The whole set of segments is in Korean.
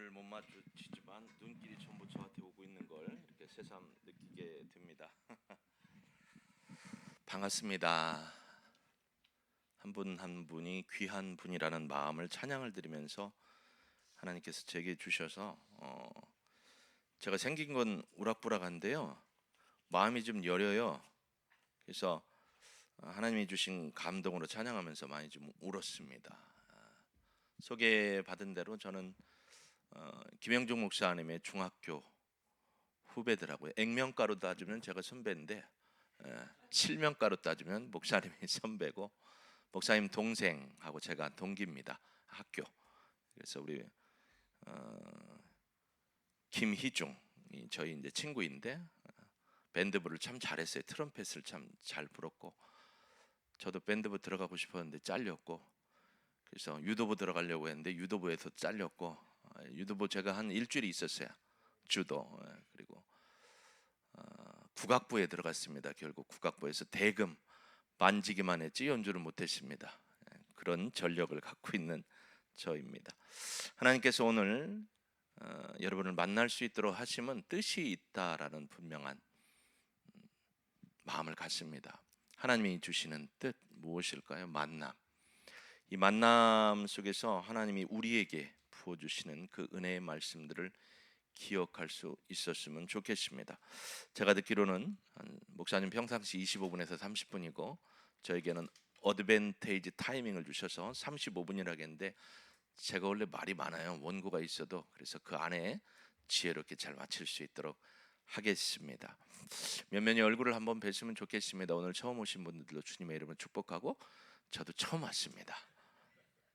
눈을 못 마주치지만 눈길이 전부 저한테 오고 있는 걸 이렇게 새삼 느끼게 됩니다. 반갑습니다. 한 분 한 분이 귀한 분이라는 마음을 찬양을 드리면서 하나님께서 제게 주셔서 제가 생긴 건 우락부락한데요, 마음이 좀 여려요. 그래서 하나님이 주신 감동으로 찬양하면서 많이 좀 울었습니다. 소개받은 대로 저는 김영중 목사님의 중학교 후배들하고요. 액면가로 따지면 제가 선배인데 실명가로 따지면 목사님이 선배고, 목사님 동생하고 제가 동기입니다. 학교. 그래서 우리 김희중 저희 이제 친구인데 밴드부를 참 잘했어요. 트럼펫을 참 잘 불었고, 저도 밴드부 들어가고 싶었는데 잘렸고, 그래서 유도부 들어가려고 했는데 유도부에서 잘렸고, 유도부 제가 한 일주일이 있었어요. 주도. 그리고 국악부에 들어갔습니다. 결국 국악부에서 대금 만지기만 했지 연주를 못했습니다. 그런 전력을 갖고 있는 저입니다. 하나님께서 오늘 여러분을 만날 수 있도록 하심은 뜻이 있다라는 분명한 마음을 갖습니다. 하나님이 주시는 뜻 무엇일까요? 만남. 이 만남 속에서 하나님이 우리에게 부어주시는 그 은혜의 말씀들을 기억할 수 있었으면 좋겠습니다. 제가 듣기로는 목사님 평상시 25분에서 30분이고 저에게는 어드밴테이지 타이밍을 주셔서 35분이라고 했는데, 제가 원래 말이 많아요. 원고가 있어도. 그래서 그 안에 지혜롭게 잘 마칠 수 있도록 하겠습니다. 면면이 얼굴을 한번 뵀으면 좋겠습니다. 오늘 처음 오신 분들도 주님의 이름을 축복하고, 저도 처음 왔습니다.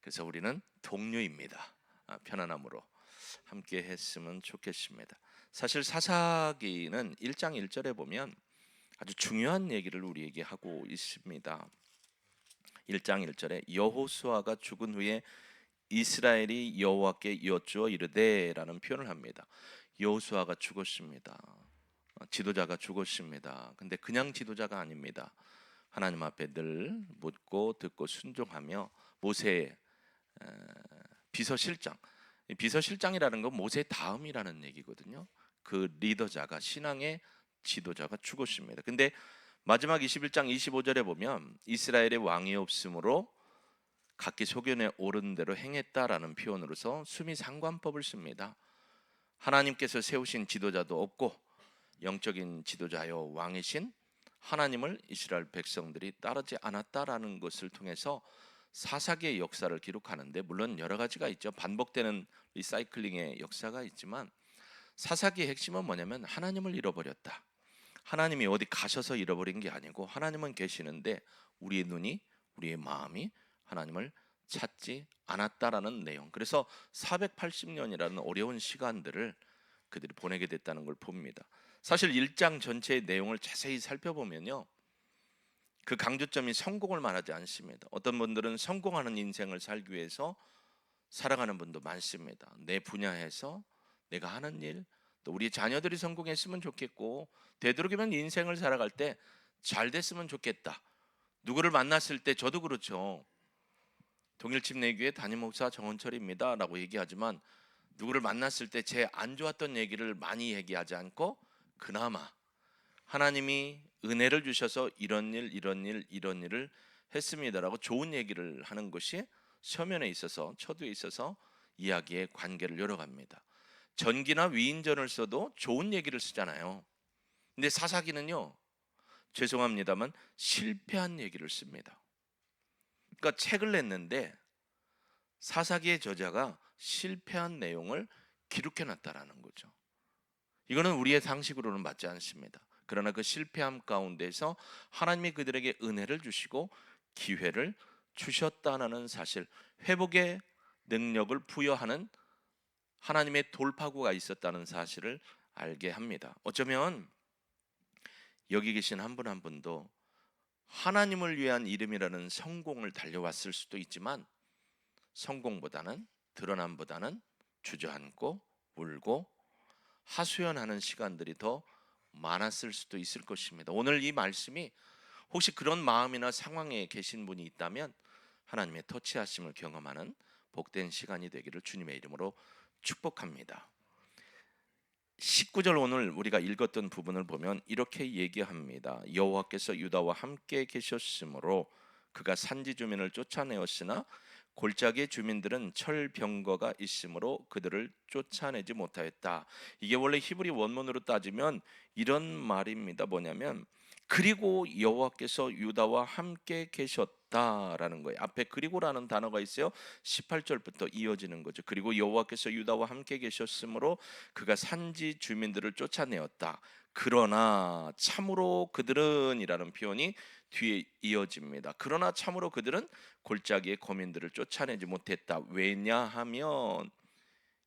그래서 우리는 동료입니다. 편안함으로 함께 했으면 좋겠습니다. 사실 사사기는 1장 1절에 보면 아주 중요한 얘기를 우리에게 하고 있습니다. 1장 1절에 여호수아가 죽은 후에 이스라엘이 여호와께 여쭈어 이르되 라는 표현을 합니다. 여호수아가 죽었습니다. 지도자가 죽었습니다. 근데 그냥 지도자가 아닙니다. 하나님 앞에 늘 묻고 듣고 순종하며 모세의 비서실장, 비서실장이라는 건 모세 다음이라는 얘기거든요. 그 리더자가, 신앙의 지도자가 죽었습니다. 근데 마지막 21장 25절에 보면 이스라엘의 왕이 없으므로 각기 소견에 오른 대로 행했다라는 표현으로서 수미상관법을 씁니다. 하나님께서 세우신 지도자도 없고 영적인 지도자요 왕이신 하나님을 이스라엘 백성들이 따르지 않았다라는 것을 통해서 사사기의 역사를 기록하는데, 물론 여러 가지가 있죠. 반복되는 리사이클링의 역사가 있지만 사사기의 핵심은 뭐냐면 하나님을 잃어버렸다. 하나님이 어디 가셔서 잃어버린 게 아니고 하나님은 계시는데 우리의 눈이, 우리의 마음이 하나님을 찾지 않았다라는 내용. 그래서 480년이라는 어려운 시간들을 그들이 보내게 됐다는 걸 봅니다. 사실 1장 전체의 내용을 자세히 살펴보면요, 그 강조점이 성공을 말하지 않습니다. 어떤 분들은 성공하는 인생을 살기 위해서 살아가는 분도 많습니다. 내 분야에서 내가 하는 일, 또 우리 자녀들이 성공했으면 좋겠고, 되도록이면 인생을 살아갈 때 잘 됐으면 좋겠다. 누구를 만났을 때, 저도 그렇죠. 동일침례교회 담임 목사 정원철입니다 라고 얘기하지만 누구를 만났을 때 제 안 좋았던 얘기를 많이 얘기하지 않고, 그나마 하나님이 은혜를 주셔서 이런 일을 했습니다라고 좋은 얘기를 하는 것이 서면에 있어서, 처도에 있어서 이야기의 관계를 열어갑니다. 전기나 위인전을 써도 좋은 얘기를 쓰잖아요. 근데 사사기는요, 죄송합니다만 실패한 얘기를 씁니다. 그러니까 책을 냈는데 사사기의 저자가 실패한 내용을 기록해놨다라는 거죠. 이거는 우리의 상식으로는 맞지 않습니다. 그러나 그 실패함 가운데서 하나님이 그들에게 은혜를 주시고 기회를 주셨다는 사실, 회복의 능력을 부여하는 하나님의 돌파구가 있었다는 사실을 알게 합니다. 어쩌면 여기 계신 한 분 한 분도 하나님을 위한 이름이라는 성공을 달려왔을 수도 있지만, 성공보다는, 드러남보다는 주저앉고 울고 하소연하는 시간들이 더 많았을 수도 있을 것입니다. 오늘 이 말씀이 혹시 그런 마음이나 상황에 계신 분이 있다면 하나님의 터치하심을 경험하는 복된 시간이 되기를 주님의 이름으로 축복합니다. 19절 오늘 우리가 읽었던 부분을 보면 이렇게 얘기합니다. 여호와께서 유다와 함께 계셨으므로 그가 산지 주민을 쫓아내었으나 골짜기의 주민들은 철병거가 있으므로 그들을 쫓아내지 못하였다. 이게 원래 히브리 원문으로 따지면 이런 말입니다. 뭐냐면 그리고 여호와께서 유다와 함께 계셨다라는 거예요. 앞에 그리고라는 단어가 있어요. 18절부터 이어지는 거죠. 그리고 여호와께서 유다와 함께 계셨으므로 그가 산지 주민들을 쫓아내었다. 그러나 참으로 그들은이라는 표현이 뒤에 이어집니다. 그러나 참으로 그들은 골짜기의 거민들을 쫓아내지 못했다. 왜냐하면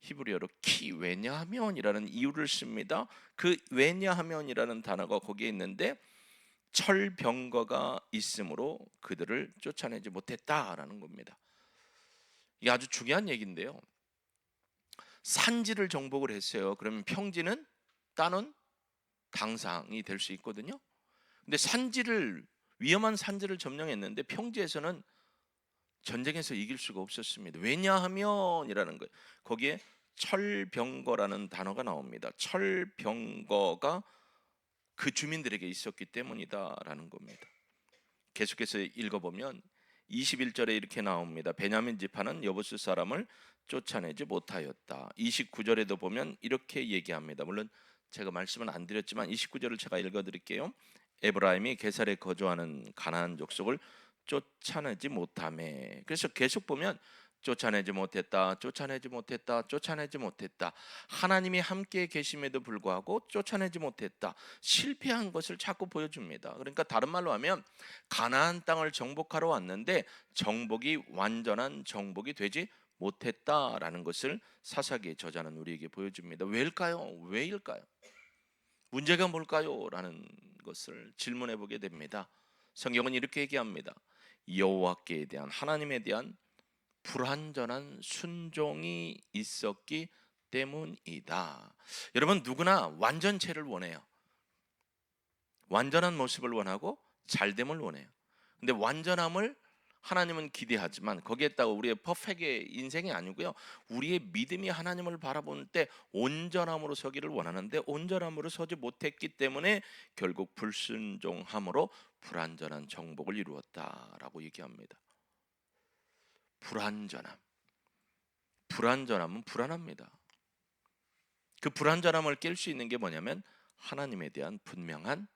히브리어로 키 왜냐하면이라는 이유를 씁니다. 그 왜냐하면이라는 단어가 거기에 있는데 철병거가 있으므로 그들을 쫓아내지 못했다라는 겁니다. 이게 아주 중요한 얘기인데요. 산지를 정복을 했어요. 그러면 평지는 따는 당상이 될 수 있거든요. 근데 위험한 산지를 점령했는데 평지에서는 전쟁에서 이길 수가 없었습니다. 왜냐하면이라는 거예요. 거기에 철병거라는 단어가 나옵니다. 철병거가 그 주민들에게 있었기 때문이다라는 겁니다. 계속해서 읽어보면 21절에 이렇게 나옵니다. 베냐민 지파는 여부스 사람을 쫓아내지 못하였다. 29절에도 보면 이렇게 얘기합니다. 물론 제가 말씀은 안 드렸지만 29절을 제가 읽어드릴게요. 에브라임이 게살에 거주하는 가나안 족속을 쫓아내지 못하매. 그래서 계속 보면 쫓아내지 못했다, 쫓아내지 못했다, 쫓아내지 못했다. 하나님이 함께 계심에도 불구하고 쫓아내지 못했다. 실패한 것을 자꾸 보여줍니다. 그러니까 다른 말로 하면 가나안 땅을 정복하러 왔는데 정복이 완전한 정복이 되지 못했다라는 것을 사사기의 저자는 우리에게 보여줍니다. 왜일까요? 왜일까요? 문제가 뭘까요? 라는 것을 질문해 보게 됩니다. 성경은 이렇게 얘기합니다. 여호와께 대한 하나님에 대한 불완전한 순종이 있었기 때문이다. 여러분 누구나 완전체를 원해요. 완전한 모습을 원하고 잘됨을 원해요. 근데 완전함을 하나님은 기대하지만 거기에다가 우리의 퍼펙트의 인생이 아니고요. 우리의 믿음이 하나님을 바라볼 때 온전함으로 서기를 원하는데 온전함으로 서지 못했기 때문에 결국 불순종함으로 불완전한 정복을 이루었다라고 얘기합니다. 불완전함은 불안합니다. 그 불완전함을 깰 수 있는 게 뭐냐면 하나님에 대한 분명한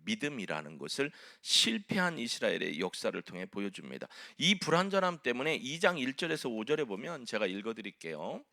믿음이라는 것을 실패한 이스라엘의 역사를 통해 보여줍니다. 이 불완전함 때문에 2장 1절에서 5절에 보면 제가 읽어드릴게요.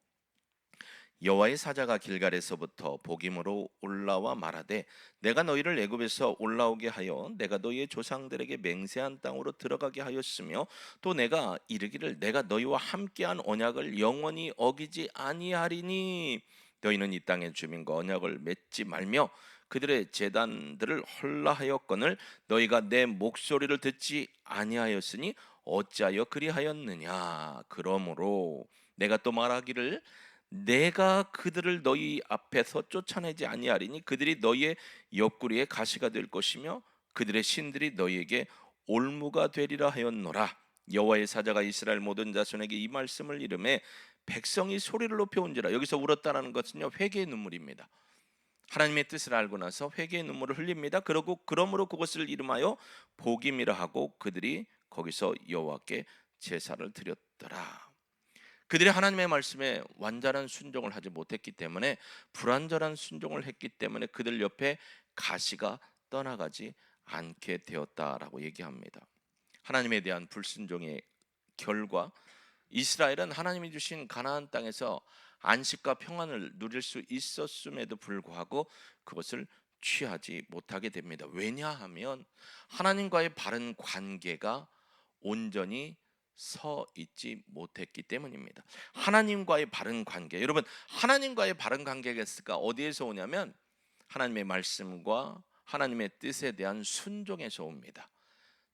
여호와의 사자가 길갈에서부터 복임으로 올라와 말하되 내가 너희를 애굽에서 올라오게 하여 내가 너희의 조상들에게 맹세한 땅으로 들어가게 하였으며 또 내가 이르기를 내가 너희와 함께한 언약을 영원히 어기지 아니하리니 너희는 이 땅의 주민과 언약을 맺지 말며 그들의 제단들을 헐라하였거늘 너희가 내 목소리를 듣지 아니하였으니 어찌하여 그리하였느냐. 그러므로 내가 또 말하기를 내가 그들을 너희 앞에서 쫓아내지 아니하리니 그들이 너희의 옆구리에 가시가 될 것이며 그들의 신들이 너희에게 올무가 되리라 하였노라. 여호와의 사자가 이스라엘 모든 자손에게 이 말씀을 이르매 백성이 소리를 높여 온지라. 여기서 울었다라는 것은요 회개의 눈물입니다. 하나님의 뜻을 알고 나서 회개의 눈물을 흘립니다. 그러므로 그것을 이름하여 복임이라 하고 그들이 거기서 여호와께 제사를 드렸더라. 그들이 하나님의 말씀에 완전한 순종을 하지 못했기 때문에 불완전한 순종을 했기 때문에 그들 옆에 가시가 떠나가지 않게 되었다라고 얘기합니다. 하나님에 대한 불순종의 결과 이스라엘은 하나님이 주신 가나안 땅에서 안식과 평안을 누릴 수 있었음에도 불구하고 그것을 취하지 못하게 됩니다. 왜냐하면 하나님과의 바른 관계가 온전히 서 있지 못했기 때문입니다. 하나님과의 바른 관계, 여러분 하나님과의 바른 관계가 어디에서 오냐면 하나님의 말씀과 하나님의 뜻에 대한 순종에서 옵니다.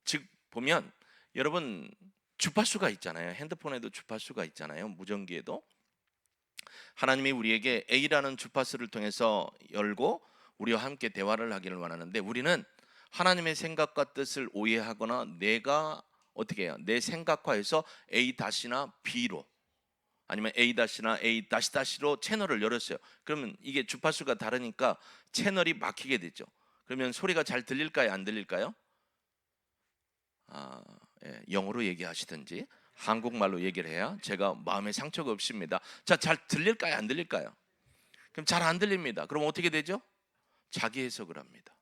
즉 보면 여러분 주파수가 있잖아요. 핸드폰에도 주파수가 있잖아요. 무전기에도 하나님이 우리에게 A라는 주파수를 통해서 열고 우리와 함께 대화를 하기를 원하는데 우리는 하나님의 생각과 뜻을 오해하거나 내가 어떻게 해요? 내 생각화해서 A-나 B로 아니면 A-나 A-로 채널을 열었어요. 그러면 이게 주파수가 다르니까 채널이 막히게 되죠. 그러면 소리가 잘 들릴까요? 안 들릴까요? 예, 영어로 얘기하시든지 한국말로 얘기를 해야 제가 마음에 상처가 없습니다. 자, 잘 들릴까요? 안 들릴까요? 그럼 잘 안 들립니다. 그럼 어떻게 되죠? 자기 해석을 합니다.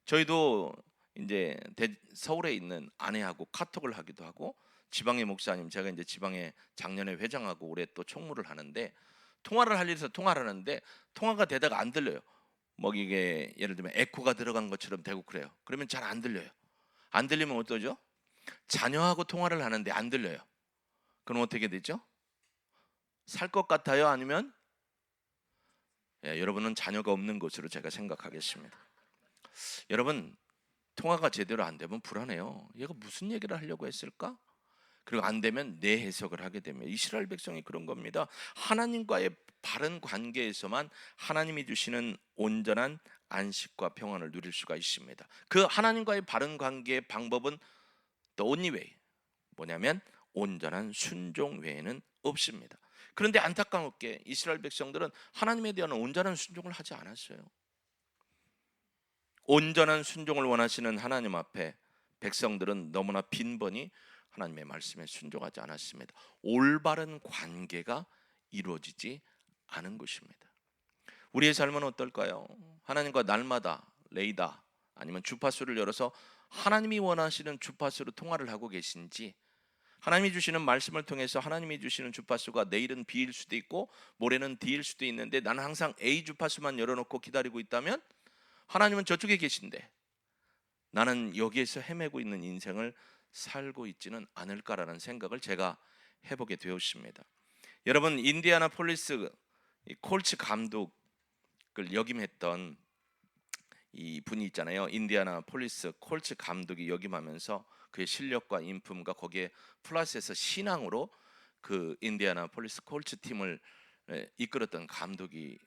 저희도 이제 서울에 있는 아내하고 카톡을 하기도 하고, 지방의 목사님, 제가 이제 지방에 작년에 회장하고 올해 또 총무를 하는데, 통화를 할 일에서 통화를 하는데 통화가 되다가 안 들려요. 뭐 이게 예를 들면 에코가 들어간 것처럼 되고 그래요. 그러면 잘 안 들려요. 안 들리면 어떠죠? 자녀하고 통화를 하는데 안 들려요. 그럼 어떻게 되죠? 살 것 같아요? 아니면 여러분은 자녀가 없는 것으로 제가 생각하겠습니다. 여러분, 통화가 제대로 안 되면 불안해요. 얘가 무슨 얘기를 하려고 했을까? 그리고 안 되면 내 해석을 하게 되면, 이스라엘 백성이 그런 겁니다. 하나님과의 바른 관계에서만 하나님이 주시는 온전한 안식과 평안을 누릴 수가 있습니다. 그 하나님과의 바른 관계의 방법은 the only way, 뭐냐면 온전한 순종 외에는 없습니다. 그런데 안타깝게 이스라엘 백성들은 하나님에 대한 온전한 순종을 하지 않았어요. 온전한 순종을 원하시는 하나님 앞에 백성들은 너무나 빈번히 하나님의 말씀에 순종하지 않았습니다. 올바른 관계가 이루어지지 않은 것입니다. 우리의 삶은 어떨까요? 하나님과 날마다 레이다 아니면 주파수를 열어서 하나님이 원하시는 주파수로 통화를 하고 계신지, 하나님이 주시는 말씀을 통해서 하나님이 주시는 주파수가 내일은 B일 수도 있고 모레는 D일 수도 있는데 나는 항상 A 주파수만 열어놓고 기다리고 있다면 하나님은 저쪽에 계신데 나는 여기에서 헤매고 있는 인생을 살고 있지는 않을까라는 생각을 제가 해보게 되었습니다. 여러분, 인디애나폴리스 콜츠 감독을 역임했던 이 분이 있잖아요. 인디애나폴리스 콜츠 감독이 역임하면서 그의 실력과 인품과 거기에 플러스해서 신앙으로 그 인디애나폴리스 콜츠 팀을 이끌었던 감독이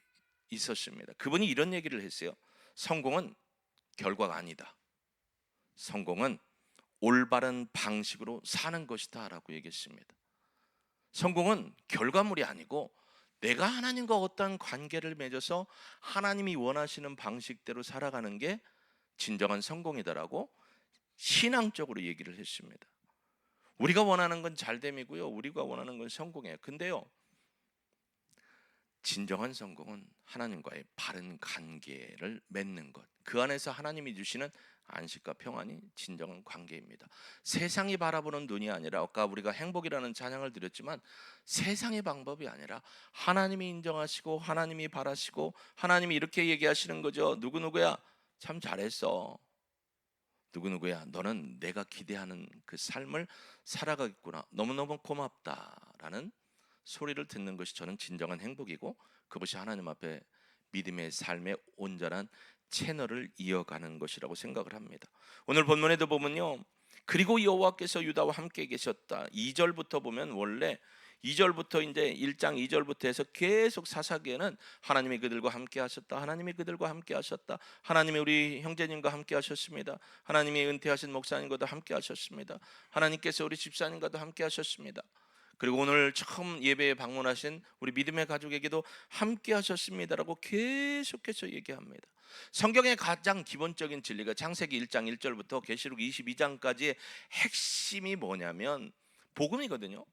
있었습니다. 그분이 이런 얘기를 했어요. 성공은 결과가 아니다. 성공은 올바른 방식으로 사는 것이다 라고 얘기했습니다. 성공은 결과물이 아니고 내가 하나님과 어떤 관계를 맺어서 하나님이 원하시는 방식대로 살아가는 게 진정한 성공이다라고 신앙적으로 얘기를 했습니다. 우리가 원하는 건 잘됨이고요, 우리가 원하는 건 성공이에요. 근데요, 진정한 성공은 하나님과의 바른 관계를 맺는 것, 그 안에서 하나님이 주시는 안식과 평안이 진정한 관계입니다. 세상이 바라보는 눈이 아니라, 아까 우리가 행복이라는 찬양을 드렸지만 세상의 방법이 아니라 하나님이 인정하시고 하나님이 바라시고 하나님이 이렇게 얘기하시는 거죠. 누구누구야 참 잘했어, 누구누구야 너는 내가 기대하는 그 삶을 살아가겠구나, 너무너무 고맙다라는 소리를 듣는 것이 저는 진정한 행복이고, 그것이 하나님 앞에 믿음의 삶의 온전한 채널을 이어가는 것이라고 생각을 합니다. 오늘 본문에도 보면요, 그리고 여호와께서 유다와 함께 계셨다. 2절부터 보면 원래 2절부터 이제 1장 2절부터 해서 계속 사사기에는 하나님이 그들과 함께 하셨다, 하나님이 그들과 함께 하셨다, 하나님이 우리 형제님과 함께 하셨습니다, 하나님이 은퇴하신 목사님과도 함께 하셨습니다, 하나님께서 우리 집사님과도 함께 하셨습니다, 그리고 오늘 처음 예배에 방문하신 우리 믿음의 가족에게도 함께 하셨습니다라고 계속해서 얘기합니다. 성경의 가장 기본적인 진리가 창세기 1장 1절부터 계시록 22장까지의 핵심이 뭐냐면 복음이거든요.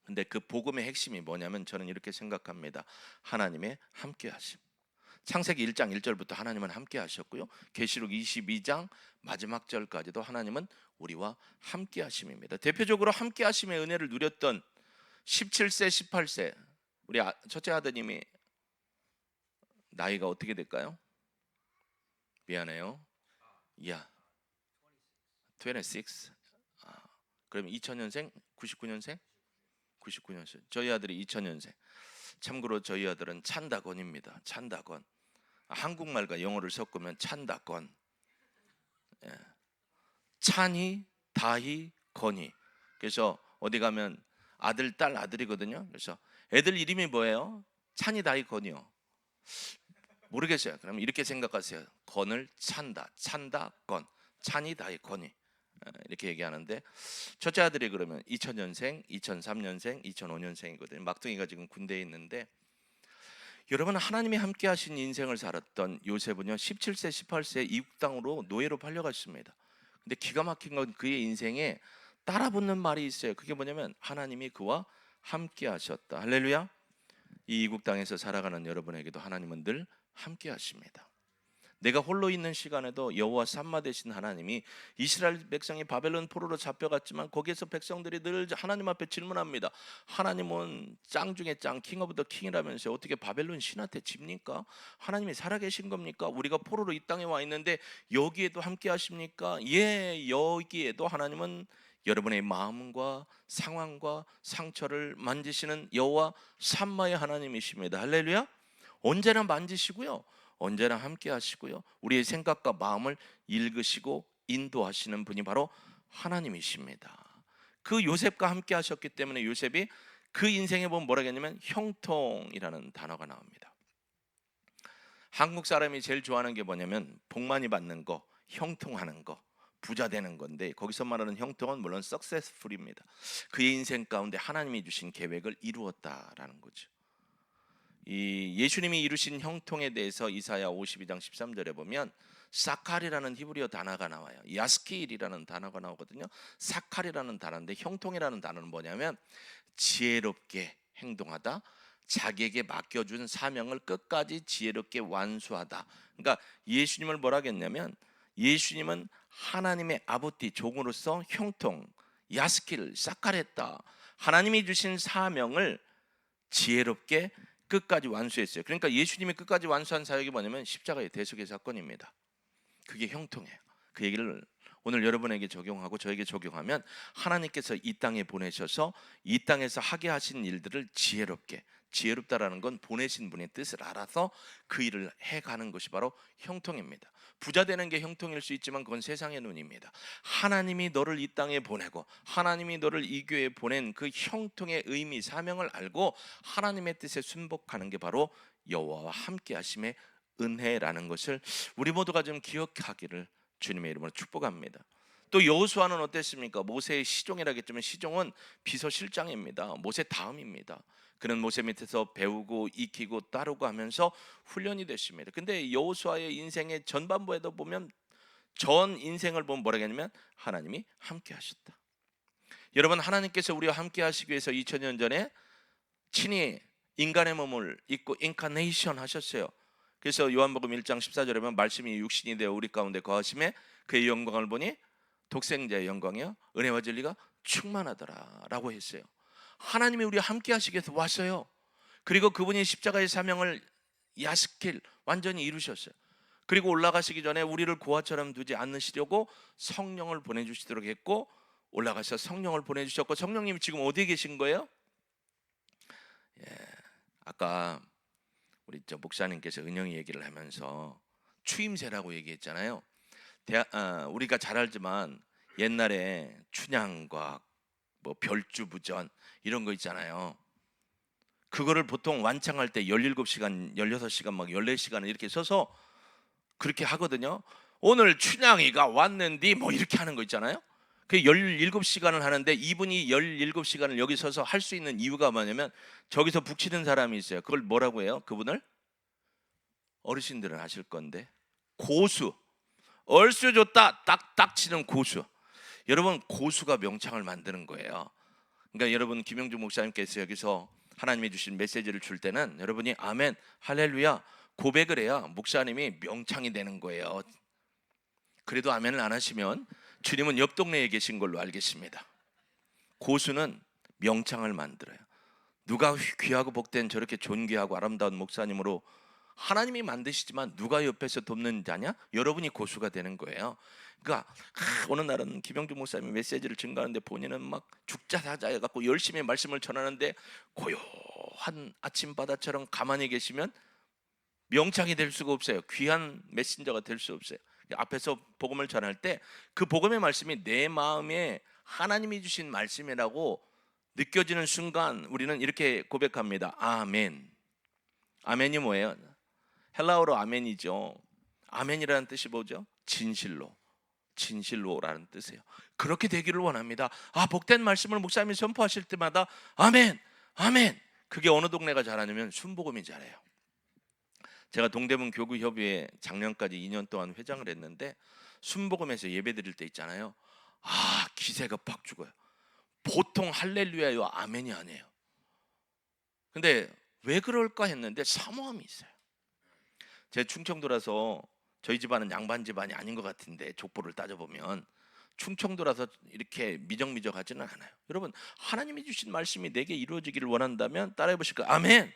근데 그 복음의 핵심이 뭐냐면 저는 이렇게 생각합니다. 하나님의 함께 하심. 창세기 1장 1절부터 하나님은 함께 하셨고요, 계시록 22장 마지막 절까지도 하나님은 우리와 함께 하심입니다. 대표적으로 함께 하심의 은혜를 누렸던 17세 18세 우리 첫째 아드님이 나이가 어떻게 될까요? 미안해요. 26. 그럼 2000년생? 99년생? 99년생. 저희 아들이 2000년생. 참고로 저희 아들은 찬다건입니다. 찬다건. 한국말과 영어를 섞으면 찬다건. 찬이, 다희, 건이. 그래서 어디 가면 아들, 딸, 아들이거든요. 그래서 애들 이름이 뭐예요? 찬이, 다희, 건이요. 모르겠어요. 그럼 이렇게 생각하세요. 건을 찬다, 찬다, 건. 찬이, 다희, 건이. 이렇게 얘기하는데 첫째 아들이 그러면 2000년생, 2003년생, 2005년생이거든요. 막둥이가 지금 군대에 있는데 여러분 하나님이 함께 하신 인생을 살았던 요셉은요 17세, 18세 이국 땅으로 노예로 팔려갔습니다. 근데 기가 막힌 건 그의 인생에 따라붙는 말이 있어요. 그게 뭐냐면 하나님이 그와 함께 하셨다. 할렐루야. 이 이국 땅에서 살아가는 여러분에게도 하나님은 늘 함께 하십니다. 내가 홀로 있는 시간에도 여호와 삼마 되신 하나님이 이스라엘 백성이 바벨론 포로로 잡혀갔지만 거기에서 백성들이 늘 하나님 앞에 질문합니다. 하나님은 짱 중에 짱, 킹 오브 더 킹이라면서 어떻게 바벨론 신한테 집니까? 하나님이 살아계신 겁니까? 우리가 포로로 이 땅에 와 있는데 여기에도 함께 하십니까? 예, 여기에도 하나님은 여러분의 마음과 상황과 상처를 만지시는 여호와 삼마의 하나님이십니다. 할렐루야. 언제나 만지시고요, 언제나 함께 하시고요, 우리의 생각과 마음을 읽으시고 인도하시는 분이 바로 하나님이십니다. 그 요셉과 함께 하셨기 때문에 요셉이 그 인생에 보면 뭐라 했냐면 형통이라는 단어가 나옵니다. 한국 사람이 제일 좋아하는 게 뭐냐면 복 많이 받는 거, 형통하는 거, 부자 되는 건데 거기서 말하는 형통은 물론 successful입니다. 그의 인생 가운데 하나님이 주신 계획을 이루었다라는 거죠. 이 예수님이 이루신 형통에 대해서 이사야 52장 13절에 보면 사칼이라는 히브리어 단어가 나와요. 야스키일이라는 단어가 나오거든요. 사칼이라는 단어인데 형통이라는 단어는 뭐냐면 지혜롭게 행동하다, 자기에게 맡겨준 사명을 끝까지 지혜롭게 완수하다. 그러니까 예수님을 뭐라 하겠냐면 예수님은 하나님의 아버지 종으로서 형통, 야스키를 사칼했다. 하나님이 주신 사명을 지혜롭게 끝까지 완수했어요. 그러니까 예수님이 끝까지 완수한 사역이 뭐냐면 십자가의 대속의 사건입니다. 그게 형통이에요. 그 얘기를 오늘 여러분에게 적용하고 저에게 적용하면 하나님께서 이 땅에 보내셔서 이 땅에서 하게 하신 일들을 지혜롭게, 지혜롭다라는 건 보내신 분의 뜻을 알아서 그 일을 해가는 것이 바로 형통입니다. 부자 되는 게 형통일 수 있지만 그건 세상의 눈입니다. 하나님이 너를 이 땅에 보내고 하나님이 너를 이 교회에 보낸 그 형통의 의미, 사명을 알고 하나님의 뜻에 순복하는 게 바로 여호와와 함께 하심의 은혜라는 것을 우리 모두가 좀 기억하기를 주님의 이름으로 축복합니다. 또 여호수아는 어땠습니까? 모세의 시종이라겠지만 시종은 비서실장입니다. 모세 다음입니다. 그는 모세 밑에서 배우고 익히고 따르고 하면서 훈련이 됐습니다. 근데 여호수아의 인생의 전반부에도 보면 전 인생을 보면 뭐라고 하냐면 하나님이 함께 하셨다. 여러분 하나님께서 우리와 함께 하시기 위해서 2000년 전에 친히 인간의 몸을 입고 인카네이션 하셨어요. 그래서 요한복음 1장 14절에 보면 말씀이 육신이 되어 우리 가운데 거하심에 그의 영광을 보니 독생자의 영광이요 은혜와 진리가 충만하더라라고 했어요. 하나님이 우리와 함께 하시기 위해서 왔어요. 그리고 그분이 십자가의 사명을 야스킬 완전히 이루셨어요. 그리고 올라가시기 전에 우리를 고아처럼 두지 않으시려고 성령을 보내주시도록 했고 올라가서 성령을 보내주셨고 성령님이 지금 어디에 계신 거예요? 예, 아까 우리 저 목사님께서 은영이 얘기를 하면서 추임새라고 얘기했잖아요. 우리가 잘 알지만 옛날에 춘향과 뭐 별주부전 이런 거 있잖아요. 그거를 보통 완창할 때 17시간, 16시간, 막 14시간을 이렇게 서서 그렇게 하거든요. 오늘 춘향이가 왔는디 뭐 이렇게 하는 거 있잖아요. 그 17시간을 하는데 이분이 17시간을 여기 서서 할 수 있는 이유가 뭐냐면 저기서 북치는 사람이 있어요. 그걸 뭐라고 해요? 그분을 어르신들은 아실 건데 고수, 얼쑤 줬다 딱딱 치는 고수. 여러분 고수가 명창을 만드는 거예요. 그러니까 여러분 김영주 목사님께서 여기서 하나님이 주신 메시지를 줄 때는 여러분이 아멘 할렐루야 고백을 해야 목사님이 명창이 되는 거예요. 그래도 아멘을 안 하시면 주님은 옆 동네에 계신 걸로 알겠습니다. 고수는 명창을 만들어요. 누가 귀하고 복된 저렇게 존귀하고 아름다운 목사님으로 하나님이 만드시지만 누가 옆에서 돕는 자냐? 여러분이 고수가 되는 거예요. 그러니까 어느 날은 김영주 목사님이 메시지를 증거하는데 본인은 막 죽자 사자 해갖고 열심히 말씀을 전하는데 고요한 아침바다처럼 가만히 계시면 명창이 될 수가 없어요. 귀한 메신저가 될 수 없어요. 앞에서 복음을 전할 때 그 복음의 말씀이 내 마음에 하나님이 주신 말씀이라고 느껴지는 순간 우리는 이렇게 고백합니다. 아멘. 아멘이 뭐예요? 헬라어로 아멘이죠. 아멘이라는 뜻이 뭐죠? 진실로, 진실로라는 뜻이에요. 그렇게 되기를 원합니다. 복된 말씀을 목사님이 선포하실 때마다 아멘, 아멘. 그게 어느 동네가 잘하냐면 순복음이 잘해요. 제가 동대문 교구협의회 작년까지 2년 동안 회장을 했는데 순복음에서 예배 드릴 때 있잖아요. 기세가 팍 죽어요. 보통 할렐루야요 아멘이 아니에요. 근데 왜 그럴까 했는데 사모함이 있어요. 제 충청도라서 저희 집안은 양반 집안이 아닌 것 같은데 족보를 따져보면 충청도라서 이렇게 미적미적하지는 않아요. 여러분, 하나님이 주신 말씀이 내게 이루어지기를 원한다면 따라해 보실까요? 아멘.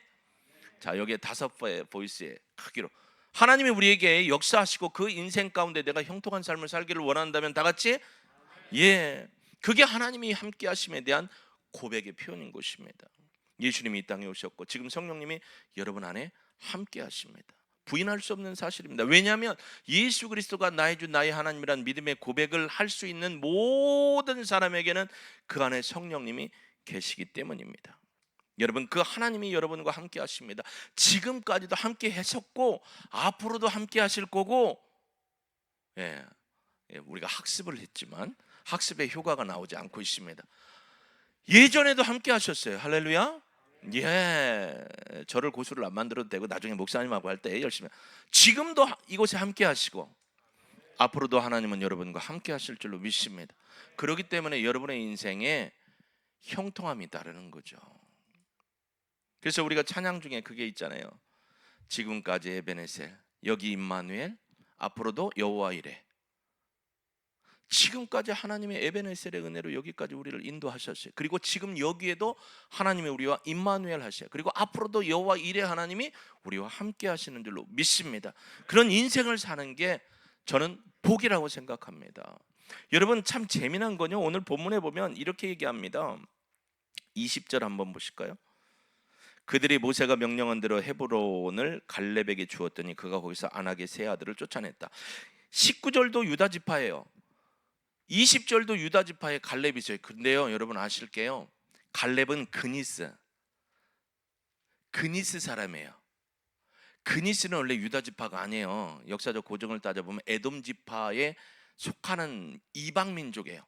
자, 여기에 5번의 보이스에 크기로 하나님이 우리에게 역사하시고 그 인생 가운데 내가 형통한 삶을 살기를 원한다면 다 같이 예, 그게 하나님이 함께 하심에 대한 고백의 표현인 것입니다. 예수님이 이 땅에 오셨고 지금 성령님이 여러분 안에 함께 하십니다. 부인할 수 없는 사실입니다. 왜냐하면 예수 그리스도가 나의 주 나의 하나님이란 믿음의 고백을 할 수 있는 모든 사람에게는 그 안에 성령님이 계시기 때문입니다. 여러분, 그 하나님이 여러분과 함께 하십니다. 지금까지도 함께 했었고 앞으로도 함께 하실 거고, 우리가 학습을 했지만 학습의 효과가 나오지 않고 있습니다. 예전에도 함께 하셨어요. 할렐루야. 저를 고수를 안 만들어도 되고 나중에 목사님하고 할 때 열심히 지금도 이곳에 함께 하시고 앞으로도 하나님은 여러분과 함께 하실 줄로 믿습니다. 그렇기 때문에 여러분의 인생에 형통함이 따르는 거죠. 그래서 우리가 찬양 중에 그게 있잖아요. 지금까지 에베네셀, 여기 임마누엘, 앞으로도 여호와 이레. 지금까지 하나님의 에베네셀의 은혜로 여기까지 우리를 인도하셨어요. 그리고 지금 여기에도 하나님이 우리와 임마누엘 하셔요. 그리고 앞으로도 여호와 이레 하나님이 우리와 함께 하시는 줄로 믿습니다. 그런 인생을 사는 게 저는 복이라고 생각합니다. 여러분, 참 재미난 건요, 오늘 본문에 보면 이렇게 얘기합니다. 20절 한번 보실까요? 그들이 모세가 명령한 대로 헤브론을 갈렙에게 주었더니 그가 거기서 아낙의 세 아들을 쫓아냈다. 19절도 유다 지파예요. 20절도 유다 지파의 갈렙이 있어요. 근데요, 여러분 아실게요. 갈렙은 그니스 사람이에요. 그니스는 원래 유다 지파가 아니에요. 역사적 고정을 따져보면 에돔 지파에 속하는 이방 민족이에요.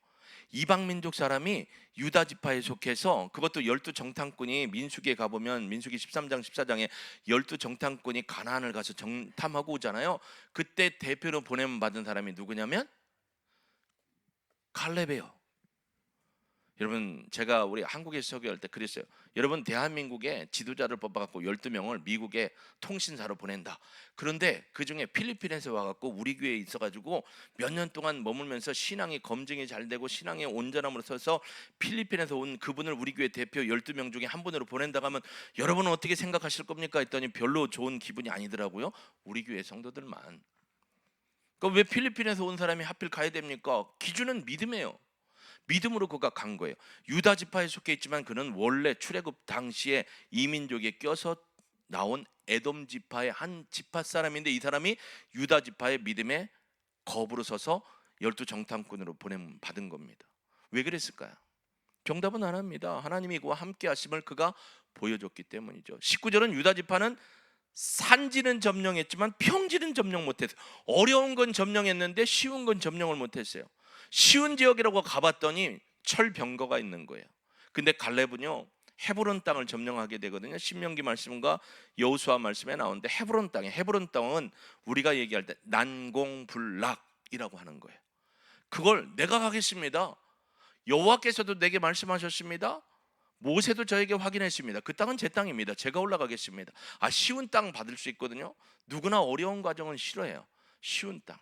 이방 민족 사람이 유다 지파에 속해서, 그것도 12정탐꾼이 민수기에 가보면 민수기 13장 14장에 12정탐꾼이 가나안을 가서 정탐하고 오잖아요. 그때 대표로 보냄 받은 사람이 누구냐면 갈렙이에요. 여러분, 제가 우리 한국에서 설교할 때 그랬어요. 여러분, 대한민국에 지도자를 뽑아갖고 12명을 미국에 통신사로 보낸다. 그런데 그 중에 필리핀에서 와갖고 우리 교회에 있어가지고 몇 년 동안 머물면서 신앙이 검증이 잘 되고 신앙의 온전함으로 서서 필리핀에서 온 그분을 우리 교회 대표 12명 중에 한 분으로 보낸다고 하면 여러분은 어떻게 생각하실 겁니까? 했더니 별로 좋은 기분이 아니더라고요. 우리 교회 성도들만. 왜 필리핀에서 온 사람이 하필 가야 됩니까? 기준은 믿음이에요. 믿음으로 그가 간 거예요. 유다 지파에 속해 있지만 그는 원래 출애굽 당시에 이민족에 껴서 나온 에돔 지파의 한 지파 사람인데 이 사람이 유다 지파의 믿음에 거부로 서서 12정탐꾼으로 보냄 받은 겁니다. 왜 그랬을까요? 정답은 하나입니다. 하나님이 그와 함께 하심을 그가 보여줬기 때문이죠. 19절은 유다 지파는 산지는 점령했지만 평지는 점령 못했어요. 어려운 건 점령했는데 쉬운 건 점령을 못했어요. 쉬운 지역이라고 가봤더니 철병거가 있는 거예요. 근데 갈렙은요, 헤브론 땅을 점령하게 되거든요. 신명기 말씀과 여호수아 말씀에 나오는데 헤브론 땅은 우리가 얘기할 때 난공불락이라고 하는 거예요. 그걸 내가 가겠습니다. 여호와께서도 내게 말씀하셨습니다. 모세도 저에게 확인했습니다. 그 땅은 제 땅입니다. 제가 올라가겠습니다. 쉬운 땅 받을 수 있거든요. 누구나 어려운 과정은 싫어해요. 쉬운 땅.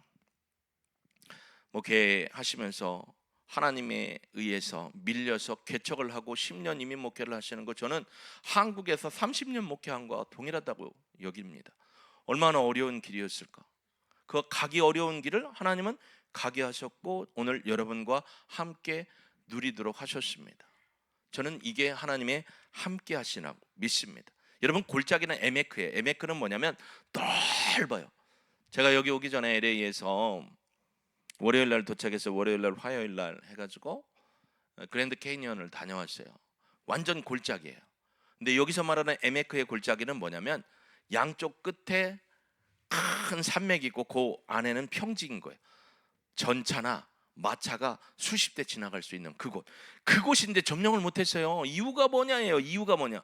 목회하시면서 하나님에 의해서 밀려서 개척을 하고 10년 이민 목회를 하시는 거 저는 한국에서 30년 목회한 거와 동일하다고 여깁니다. 얼마나 어려운 길이었을까. 그 가기 어려운 길을 하나님은 가게 하셨고 오늘 여러분과 함께 누리도록 하셨습니다. 저는 이게 하나님의 함께 하시라고 믿습니다. 여러분, 골짜기는 에메크예요. 에메크는 뭐냐면 넓어요. 제가 여기 오기 전에 LA에서 월요일 날 도착해서 월요일 날 화요일 날 해가지고 그랜드 캐니언을 다녀왔어요. 완전 골짜기예요. 근데 여기서 말하는 에메크의 골짜기는 뭐냐면 양쪽 끝에 큰 산맥이 있고 그 안에는 평지인 거예요. 전차나 마차가 수십 대 지나갈 수 있는 그곳인데 점령을 못했어요. 이유가 뭐냐예요. 이유가 뭐냐?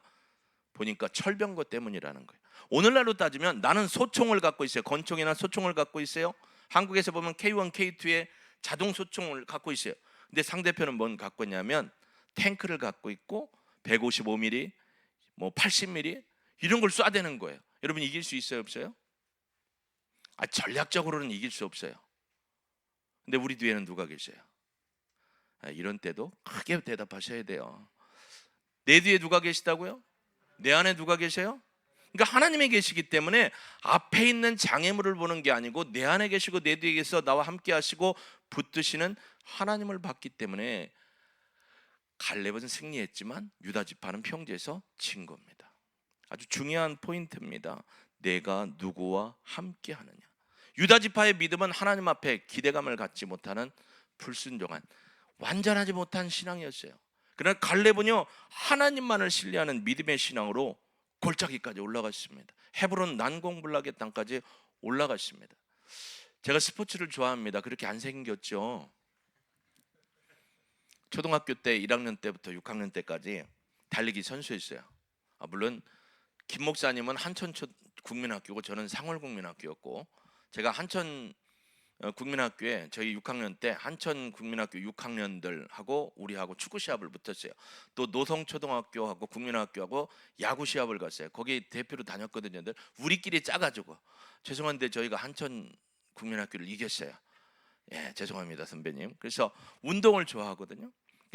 보니까 철병거 때문이라는 거예요. 오늘날로 따지면 나는 소총을 갖고 있어요. 권총이나 소총을 갖고 있어요. 한국에서 보면 K1, K2의 자동 소총을 갖고 있어요. 근데 상대편은 뭔 갖고 있냐면 탱크를 갖고 있고 155mm, 뭐 80mm 이런 걸 쏴대는 거예요. 여러분 이길 수 있어요, 없어요? 전략적으로는 이길 수 없어요. 근데 우리 뒤에는 누가 계세요? 이런 때도 크게 대답하셔야 돼요. 내 뒤에 누가 계시다고요? 내 안에 누가 계세요? 그러니까 하나님이 계시기 때문에 앞에 있는 장애물을 보는 게 아니고 내 안에 계시고 내 뒤에 계셔 나와 함께 하시고 붙드시는 하나님을 봤기 때문에 갈렙은 승리했지만 유다 지파는 평지에서 진 겁니다. 아주 중요한 포인트입니다. 내가 누구와 함께 하느냐. 유다 지파의 믿음은 하나님 앞에 기대감을 갖지 못하는 불순종한 완전하지 못한 신앙이었어요. 그러나 갈렙은요 하나님만을 신뢰하는 믿음의 신앙으로 골짜기까지 올라갔습니다. 헤브론 난공불락의 땅까지 올라갔습니다. 제가 스포츠를 좋아합니다. 그렇게 안 생겼죠. 초등학교 때 1학년 때부터 6학년 때까지 달리기 선수였어요. 물론 김 목사님은 한천 국민학교고 저는 상월국민학교였고, 제가 한천 국민학교에 저희 6학년 때 한천 국민학교 6학년들하고 우리하고 축구 시합을 붙었어요. 또 노성초등학교하고 국민학교하고 야구 시합을 갔어요. 거기 대표로 다녔거든요. 우리끼리 짜가지고 죄송한데 저희가 한천 국민학교를 이겼어요. 예, 죄송합니다 선배님. 그래서 운동을 좋아하거든요.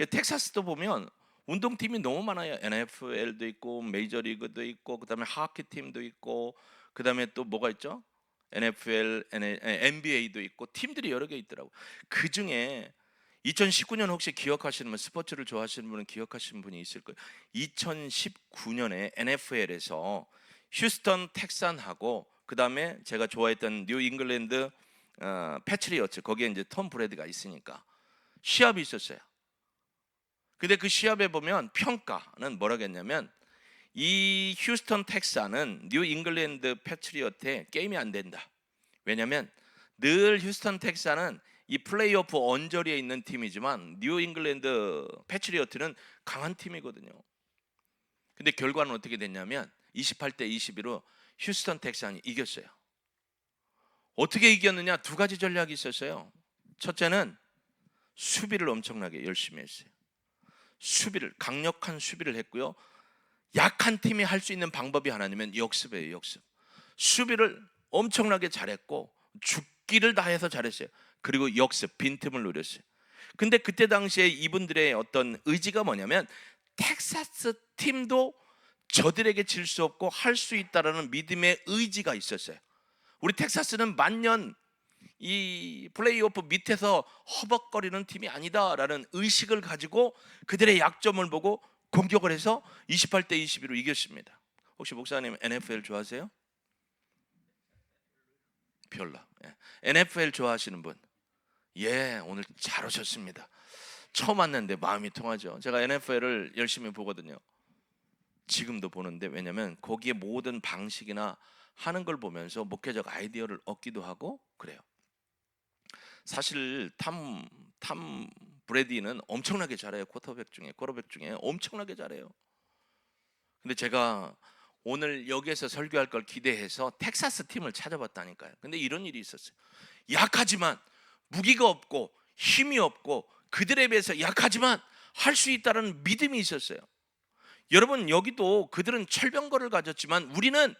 텍사스도 보면 운동팀이 너무 많아요. NFL도 있고 메이저리그도 있고 그다음에 하키 팀도 있고 그다음에 또 뭐가 있죠? NFL, NBA도 있고 팀들이 여러 개 있더라고. 그 중에 2019년 혹시 기억하시는 분, 스포츠를 좋아하시는 분은 기억하시는 분이 있을 거예요. 2019년에 NFL에서 휴스턴 텍산하고 그 다음에 제가 좋아했던 뉴 잉글랜드 패트리어츠, 거기에 이제 톰 브래드가 있으니까 시합이 있었어요. 근데 그 시합에 보면 평가는 뭐라겠냐면 이 휴스턴 텍사는 뉴 잉글랜드 패트리어트에 게임이 안 된다. 왜냐하면 늘 휴스턴 텍사는 이 플레이오프 언저리에 있는 팀이지만 뉴 잉글랜드 패트리어트는 강한 팀이거든요. 근데 결과는 어떻게 됐냐면 28대 21로 휴스턴 텍사는 이겼어요. 어떻게 이겼느냐? 두 가지 전략이 있었어요. 첫째는 수비를 엄청나게 열심히 했어요. 강력한 수비를 했고요. 약한 팀이 할 수 있는 방법이 하나님은 역습이에요. 역습. 수비를 엄청나게 잘했고 죽기를 다해서 잘했어요. 그리고 역습, 빈틈을 노렸어요. 근데 그때 당시에 이분들의 어떤 의지가 뭐냐면 텍사스 팀도 저들에게 질 수 없고 할 수 있다라는 믿음의 의지가 있었어요. 우리 텍사스는 만년 이 플레이오프 밑에서 허벅거리는 팀이 아니다라는 의식을 가지고 그들의 약점을 보고 공격을 해서 28대 22로 이겼습니다. 혹시 목사님 NFL 좋아하세요? 별로. NFL 좋아하시는 분? 예, 오늘 잘 오셨습니다. 처음 왔는데 마음이 통하죠. 제가 NFL을 열심히 보거든요. 지금도 보는데, 왜냐면 거기에 모든 방식이나 하는 걸 보면서 목회적 아이디어를 얻기도 하고 그래요. 사실 탐 브래디는 엄청나게 잘해요. 쿼터백 중에 엄청나게 잘해요. 근데 제가 오늘 여기에서 설교할 걸 기대해서 텍사스 팀을 찾아봤다니까요. 근데 이런 일이 있었어요. 약하지만 무기가 없고 힘이 없고 그들에 비해서 약하지만 할 수 있다는 믿음이 있었어요. 여러분 여기도 그들은 철병거를 가졌지만 우리는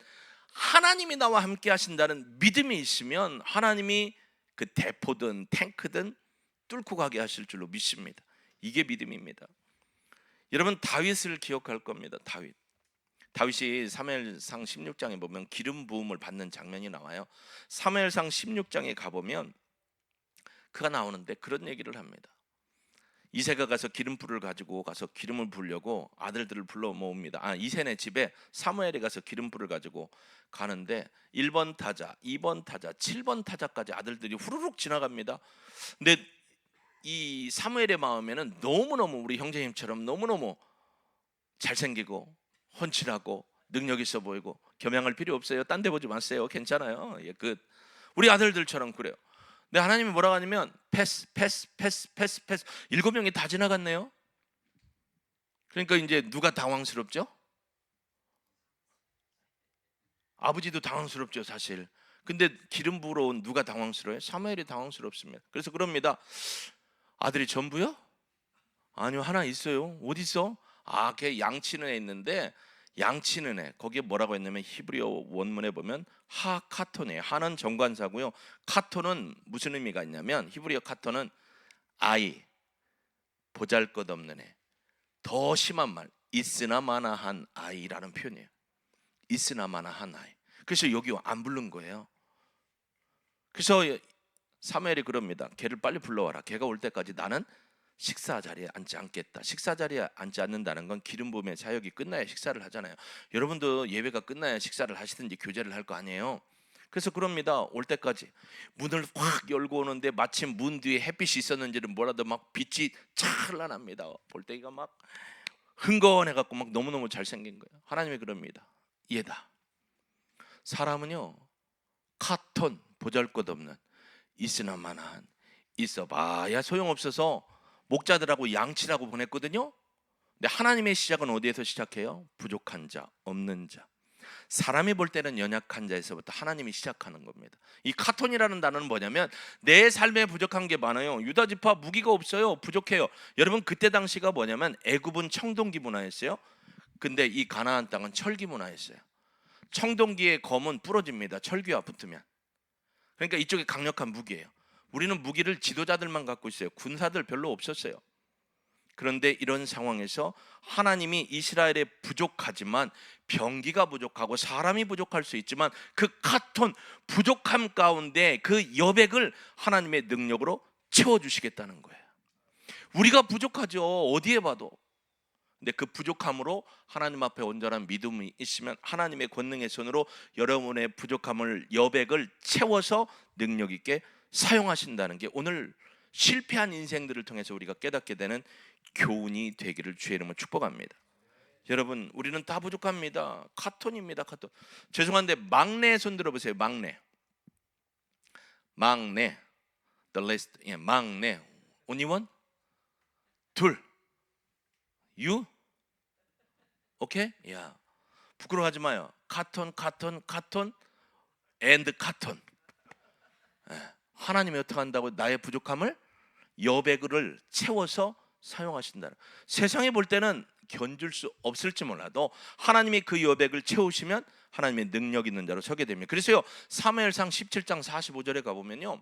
하나님이 나와 함께 하신다는 믿음이 있으면 하나님이 그 대포든 탱크든 뚫고 가게 하실 줄로 믿습니다. 이게 믿음입니다. 여러분 다윗을 기억할 겁니다. 다윗이 사무엘상 16장에 보면 기름 부음을 받는 장면이 나와요. 사무엘상 16장에 가보면 그가 나오는데 그런 얘기를 합니다. 이새가 가서 기름불을 가지고 가서 기름을 부으려고 아들들을 불러 모읍니다. 이새네 집에 사무엘이 가서 기름불을 가지고 가는데 1번 타자, 2번 타자, 7번 타자까지 아들들이 후루룩 지나갑니다. 근데 이 사무엘의 마음에는 너무너무 우리 형제님처럼 너무너무 잘생기고 훤칠하고 능력 있어 보이고 겸양할 필요 없어요. 딴 데 보지 마세요. 괜찮아요. 우리 아들들처럼 그래요. 근데 하나님이 뭐라고 하냐면 패스 패스 패스 패스 패스 7명이 다 지나갔네요. 그러니까 이제 누가 당황스럽죠? 아버지도 당황스럽죠 사실. 근데 기름 부으러 온 누가 당황스러워요? 사무엘이 당황스럽습니다. 그래서 그럽니다. 아들이 전부요? 아니요, 하나 있어요. 어디 있어? 아, 걔 양치는 애 있는데, 양치는 애 거기에 뭐라고 했냐면 히브리어 원문에 보면 하카톤이에요. 하는 정관사고요. 카톤은 무슨 의미가 있냐면 히브리어 카톤은 아이, 보잘것없는 애, 더 심한 말 있으나 마나한 아이라는 표현이에요. 있으나 마나한 아이. 그래서 여기 안 부른 거예요. 그래서 사무엘이 그럽니다. 걔를 빨리 불러와라. 걔가 올 때까지 나는 식사 자리에 앉지 않겠다. 식사 자리에 앉지 않는다는 건 기름 부음의 사역이 끝나야 식사를 하잖아요. 여러분도 예배가 끝나야 식사를 하시든지 교제를 할 거 아니에요. 그래서 그럽니다. 올 때까지 문을 확 열고 오는데 마침 문 뒤에 햇빛이 있었는지는 몰라도 막 빛이 찬란합니다. 볼때기가 막 흥건해갖고 막 너무너무 잘생긴 거예요. 하나님이 그럽니다. 얘다. 사람은요 카톤 보잘것없는 있으나 마나한 있어봐야 소용없어서 목자들하고 양치라고 보냈거든요. 근데 하나님의 시작은 어디에서 시작해요? 부족한 자, 없는 자. 사람이 볼 때는 연약한 자에서부터 하나님이 시작하는 겁니다. 이 카톤이라는 단어는 뭐냐면 내 삶에 부족한 게 많아요. 유다 지파 무기가 없어요. 부족해요. 여러분 그때 당시가 뭐냐면 애굽은 청동기 문화였어요. 근데 이 가나안 땅은 철기 문화였어요. 청동기의 검은 부러집니다. 철기와 붙으면. 그러니까 이쪽에 강력한 무기예요. 우리는 무기를 지도자들만 갖고 있어요. 군사들 별로 없었어요. 그런데 이런 상황에서 하나님이 이스라엘에 부족하지만 병기가 부족하고 사람이 부족할 수 있지만 그 카톤 부족함 가운데 그 여백을 하나님의 능력으로 채워주시겠다는 거예요. 우리가 부족하죠. 어디에 봐도. 근데 그 부족함으로 하나님 앞에 온전한 믿음이 있으면 하나님의 권능의 손으로 여러분의 부족함을 여백을 채워서 능력 있게 사용하신다는 게 오늘 실패한 인생들을 통해서 우리가 깨닫게 되는 교훈이 되기를 주의 이름으로 축복합니다. 여러분 우리는 다 부족합니다. 카톤입니다. 카톤. 죄송한데 막내 손 들어보세요. 막내 the list. 예, 막내 only one? 둘 you? 오케이? 야 부끄러워하지 마요. 카톤 and 카톤. 하나님이 어떻게 한다고 나의 부족함을 여백을 채워서 사용하신다는. 세상에 볼 때는 견줄 수 없을지 몰라도 하나님이 그 여백을 채우시면 하나님의 능력 있는 자로 서게 됩니다. 그래서요 사무엘상 17장 45절에 가보면요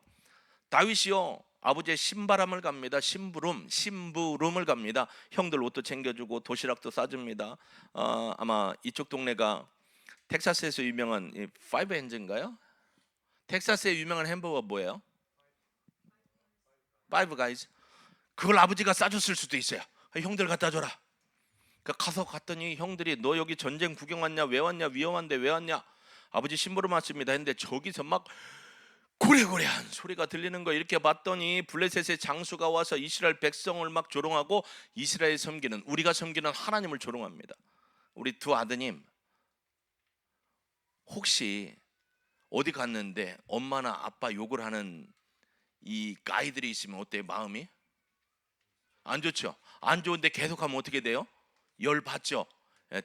다윗이요 아버지의 신바람을 갑니다. 심부름을 갑니다. 형들 옷도 챙겨주고 도시락도 싸줍니다. 아마 이쪽 동네가 텍사스에서 유명한 파이브 핸즈인가요? 텍사스의 유명한 햄버거 뭐예요? 파이브 가이즈. 그걸 아버지가 싸줬을 수도 있어요. 형들 갖다 줘라. 가서 갔더니 형들이 너 여기 전쟁 구경 왔냐? 왜 왔냐? 위험한데 왜 왔냐? 아버지 심부름 왔습니다 했는데 저기서 막 고래고래한 소리가 들리는 거 이렇게 봤더니 블레셋의 장수가 와서 이스라엘 백성을 막 조롱하고 이스라엘 섬기는 우리가 섬기는 하나님을 조롱합니다. 우리 두 아드님 혹시 어디 갔는데 엄마나 아빠 욕을 하는 이 아이들이 있으면 어때요? 마음이 안 좋죠? 안 좋은데 계속하면 어떻게 돼요? 열 받죠?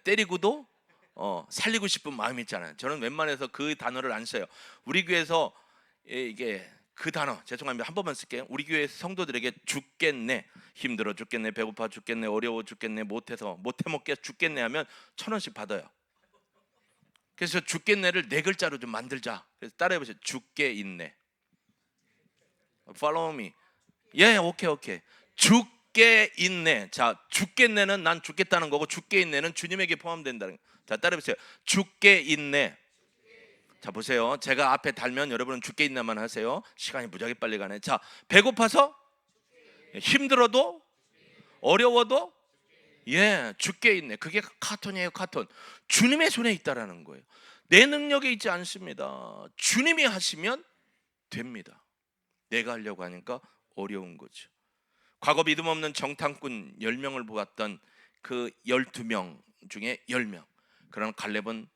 때리고도 살리고 싶은 마음이 있잖아요. 저는 웬만해서 그 단어를 안 써요. 우리 교회에서 이게 그 단어 죄송합니다. 한 번만 쓸게요. 우리 교회 성도들에게 죽겠네, 힘들어 죽겠네, 배고파 죽겠네, 어려워 죽겠네, 못해 먹게 죽겠네 하면 1,000원씩 받아요. 그래서 죽겠네를 4글자로 좀 만들자. 그래서 따라해보세요. 죽게 있네. Follow me. 예, 오케이. 죽게 있네. 자, 죽겠네는 난 죽겠다는 거고 죽게 있네는 주님에게 포함된다는 거. 자, 따라해보세요. 죽게 있네. 자, 보세요. 제가 앞에 달면 여러분은 죽게 있나만 하세요. 시간이 무지하게 빨리 가네. 자, 배고파서 힘들어도 어려워도 죽게 있네. 그게 카톤이에요. 카톤. 주님의 손에 있다라는 거예요. 내 능력에 있지 않습니다. 주님이 하시면 됩니다. 내가 하려고 하니까 어려운 거죠. 과거 믿음 없는 정탐꾼 10명을 보았던 그 12명 중에 10명. 그러나 갈렙은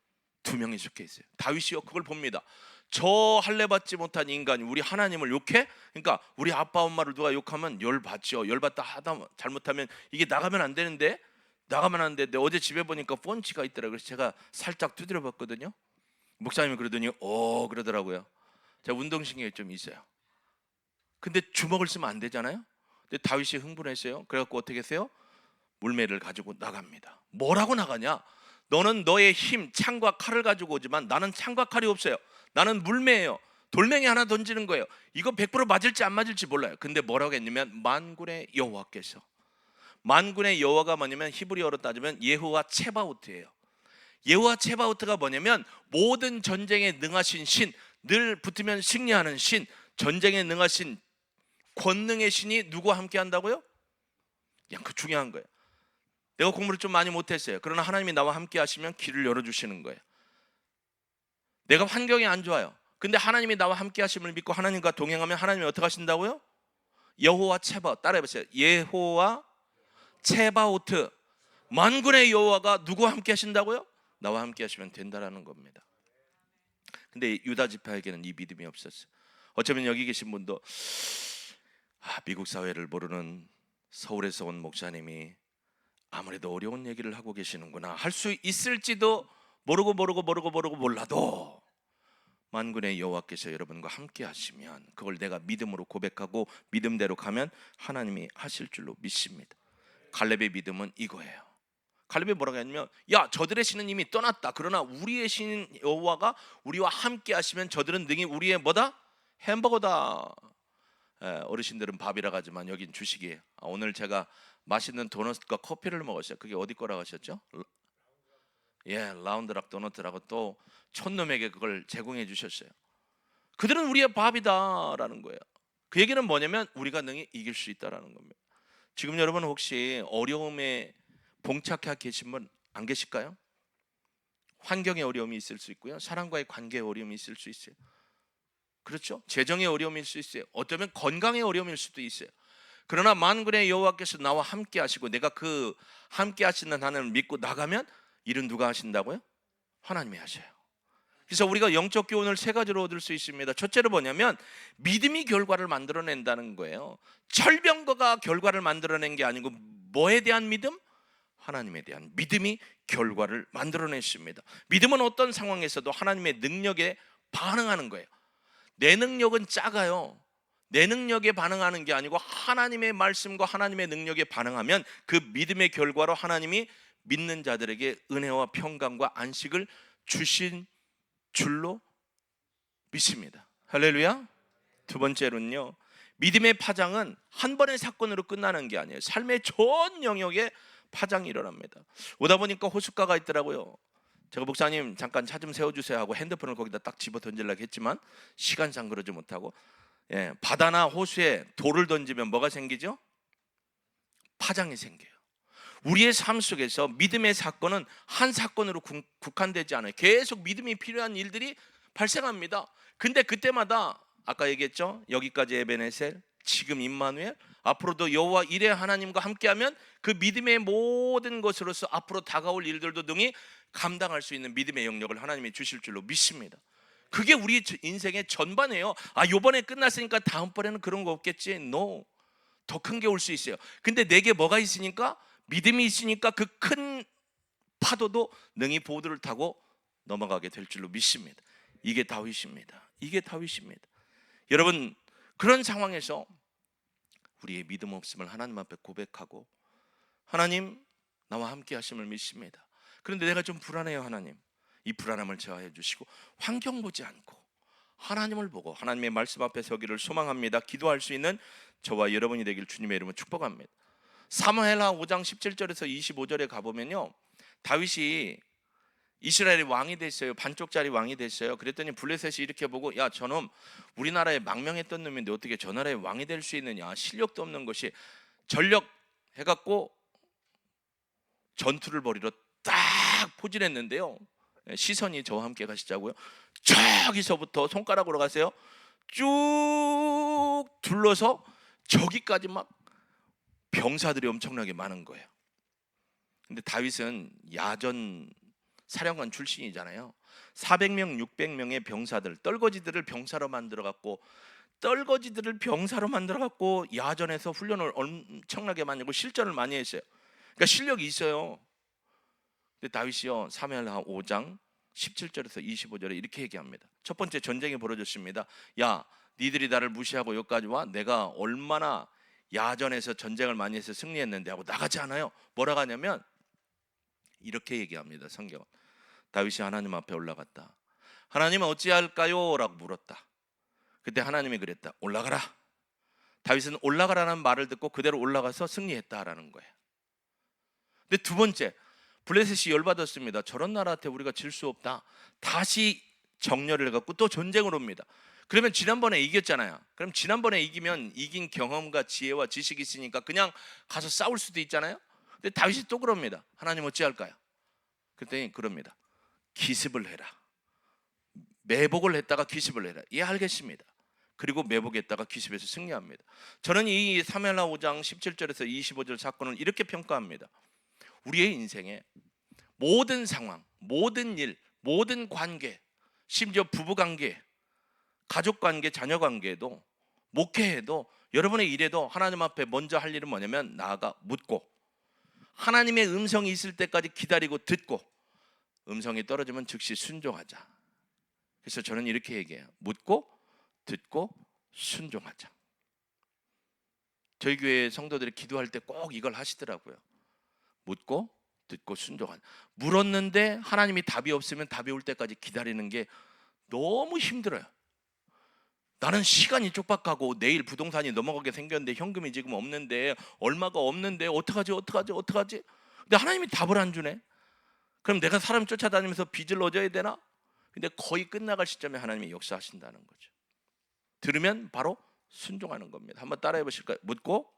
2명이 속해 있어요. 다윗이요 그걸 봅니다. 저 할례 받지 못한 인간이 우리 하나님을 욕해? 그러니까 우리 아빠 엄마를 누가 욕하면 열받죠. 열받다 하다 잘못하면 이게 나가면 안 되는데 어제 집에 보니까 펀치가 있더라고요. 그래서 제가 살짝 두드려 봤거든요. 목사님이 그러더니 그러더라고요. 제가 운동신경이 좀 있어요. 근데 주먹을 쓰면 안 되잖아요. 근데 다윗이 흥분했어요. 그래갖고 어떻게 했어요? 물매를 가지고 나갑니다. 뭐라고 나가냐? 너는 너의 힘, 창과 칼을 가지고 오지만 나는 창과 칼이 없어요. 나는 물매예요. 돌멩이 하나 던지는 거예요. 이거 100% 맞을지 안 맞을지 몰라요. 근데 뭐라고 했냐면 만군의 여호와께서, 만군의 여호와가 뭐냐면 히브리어로 따지면 예호와 체바오트예요. 예호와 체바오트가 뭐냐면 모든 전쟁에 능하신 신, 늘 붙으면 승리하는 신, 전쟁에 능하신 권능의 신이 누구와 함께 한다고요? 그냥 그 중요한 거예요. 내가 공부를 좀 많이 못했어요. 그러나 하나님이 나와 함께 하시면 길을 열어주시는 거예요. 내가 환경이 안 좋아요. 근데 하나님이 나와 함께 하심을 믿고 하나님과 동행하면 하나님이 어떻게 하신다고요? 여호와 체바, 따라해보세요. 예호와 체바오트, 만군의 여호와가 누구와 함께 하신다고요? 나와 함께 하시면 된다라는 겁니다. 근데 유다 지파에게는 이 믿음이 없었어요. 어쩌면 여기 계신 분도 미국 사회를 모르는 서울에서 온 목사님이 아무래도 어려운 얘기를 하고 계시는구나 할 수 있을지도 모르고 몰라도 만군의 여호와께서 여러분과 함께 하시면 그걸 내가 믿음으로 고백하고 믿음대로 가면 하나님이 하실 줄로 믿습니다. 갈렙의 믿음은 이거예요. 갈렙이 뭐라고 했냐면 야, 저들의 신은 이미 떠났다. 그러나 우리의 신 여호와가 우리와 함께 하시면 저들은 능히 우리의 뭐다? 햄버거다. 어르신들은 밥이라고 하지만 여긴 주식이에요. 오늘 제가 맛있는 도넛과 커피를 먹었어요. 그게 어디 거라고 하셨죠? 라운드락 도넛이라고 또 촌놈에게 그걸 제공해 주셨어요. 그들은 우리의 밥이다라는 거예요. 그 얘기는 뭐냐면 우리가 능히 이길 수 있다라는 겁니다. 지금 여러분 혹시 어려움에 봉착해 계신 분 안 계실까요? 환경의 어려움이 있을 수 있고요. 사람과의 관계의 어려움이 있을 수 있어요. 그렇죠? 재정의 어려움일 수 있어요. 어쩌면 건강의 어려움일 수도 있어요. 그러나 만군의 여호와께서 나와 함께 하시고 내가 그 함께 하시는 하나님을 믿고 나가면 일은 누가 하신다고요? 하나님이 하셔요. 그래서 우리가 영적 교훈을 세 가지로 얻을 수 있습니다. 첫째로 뭐냐면 믿음이 결과를 만들어낸다는 거예요. 철병거가 결과를 만들어낸 게 아니고 뭐에 대한 믿음? 하나님에 대한 믿음이 결과를 만들어냈습니다. 믿음은 어떤 상황에서도 하나님의 능력에 반응하는 거예요. 내 능력은 작아요. 내 능력에 반응하는 게 아니고 하나님의 말씀과 하나님의 능력에 반응하면 그 믿음의 결과로 하나님이 믿는 자들에게 은혜와 평강과 안식을 주신 줄로 믿습니다. 할렐루야. 두 번째로는요, 믿음의 파장은 한 번의 사건으로 끝나는 게 아니에요. 삶의 전 영역에 파장이 일어납니다. 오다 보니까 호숫가가 있더라고요. 제가 목사님 잠깐 차 좀 세워주세요 하고 핸드폰을 거기다 딱 집어 던지려고 했지만 시간상 그러지 못하고, 바다나 호수에 돌을 던지면 뭐가 생기죠? 파장이 생겨요. 우리의 삶 속에서 믿음의 사건은 한 사건으로 국한되지 않아요. 계속 믿음이 필요한 일들이 발생합니다. 근데 그때마다 아까 얘기했죠? 여기까지 에베네셀, 지금 임마누엘, 앞으로도 여호와 이레 하나님과 함께하면 그 믿음의 모든 것으로서 앞으로 다가올 일들도 능히 감당할 수 있는 믿음의 영역을 하나님이 주실 줄로 믿습니다. 그게 우리 인생의 전반이에요. 요번에 끝났으니까 다음번에는 그런 거 없겠지? No. 더 큰 게 올 수 있어요. 근데 내게 뭐가 있으니까? 믿음이 있으니까 그 큰 파도도 능히 보드를 타고 넘어가게 될 줄로 믿습니다. 이게 다윗입니다. 이게 다윗입니다. 여러분, 그런 상황에서 우리의 믿음 없음을 하나님 앞에 고백하고 하나님, 나와 함께 하심을 믿습니다. 그런데 내가 좀 불안해요. 하나님, 이 불안함을 제어해 주시고 환경 보지 않고 하나님을 보고 하나님의 말씀 앞에 서기를 소망합니다. 기도할 수 있는 저와 여러분이 되길 주님의 이름으로 축복합니다. 사무엘하 5장 17절에서 25절에 가보면요, 다윗이 이스라엘의 왕이 됐어요. 반쪽짜리 왕이 됐어요. 그랬더니 블레셋이 이렇게 보고, 야, 저놈 우리나라에 망명했던 놈인데 어떻게 저 나라의 왕이 될 수 있느냐, 실력도 없는 것이, 전력 해갖고 전투를 벌이러 딱 포진했는데요, 시선이 저와 함께 가시자고요. 저기서부터 손가락으로 가세요. 쭉 둘러서 저기까지 막 병사들이 엄청나게 많은 거예요. 근데 다윗은 야전 사령관 출신이잖아요. 400명, 600명의 병사들, 떨거지들을 병사로 만들어 갖고 야전에서 훈련을 엄청나게 많이 하고 실전을 많이 했어요. 그러니까 실력이 있어요. 근데 다윗이요, 사무엘하 5장 17절에서 25절에 이렇게 얘기합니다. 첫 번째 전쟁이 벌어졌습니다. 야, 니들이 나를 무시하고 여기까지 와? 내가 얼마나 야전에서 전쟁을 많이 해서 승리했는데 하고 나가지 않아요. 뭐라고 하냐면 이렇게 얘기합니다. 성경은 다윗이 하나님 앞에 올라갔다. 하나님 어찌할까요? 라고 물었다. 그때 하나님이 그랬다. 올라가라. 다윗은 올라가라는 말을 듣고 그대로 올라가서 승리했다라는 거예요. 근데 두 번째, 블레셋이 열받았습니다. 저런 나라한테 우리가 질 수 없다. 다시 정렬을 갖고 또 전쟁을 옵니다. 그러면 지난번에 이겼잖아요. 그럼 지난번에 이기면 이긴 경험과 지혜와 지식이 있으니까 그냥 가서 싸울 수도 있잖아요. 근데 다윗이 또 그럽니다. 하나님 어찌할까요? 그랬더니 그럽니다. 기습을 해라. 매복을 했다가 기습을 해라. 예, 알겠습니다. 그리고 매복했다가 기습해서 승리합니다. 저는 이 사무엘하 5장 17절에서 25절 사건을 이렇게 평가합니다. 우리의 인생에 모든 상황, 모든 일, 모든 관계, 심지어 부부관계, 가족관계, 자녀관계에도, 목회에도, 여러분의 일에도 하나님 앞에 먼저 할 일은 뭐냐면 나아가 묻고, 하나님의 음성이 있을 때까지 기다리고 듣고, 음성이 떨어지면 즉시 순종하자. 그래서 저는 이렇게 얘기해요. 묻고 듣고 순종하자. 저희 교회 성도들이 기도할 때 꼭 이걸 하시더라고요. 묻고 듣고 순종하자. 물었는데 하나님이 답이 없으면 답이 올 때까지 기다리는 게 너무 힘들어요. 나는 시간이 촉박하고 내일 부동산이 넘어가게 생겼는데 현금이 지금 없는데, 얼마가 없는데 어떡하지? 근데 하나님이 답을 안 주네. 그럼 내가 사람 쫓아다니면서 빚을 얻어야 되나? 근데 거의 끝나갈 시점에 하나님이 역사하신다는 거죠. 들으면 바로 순종하는 겁니다. 한번 따라해 보실까요? 묻고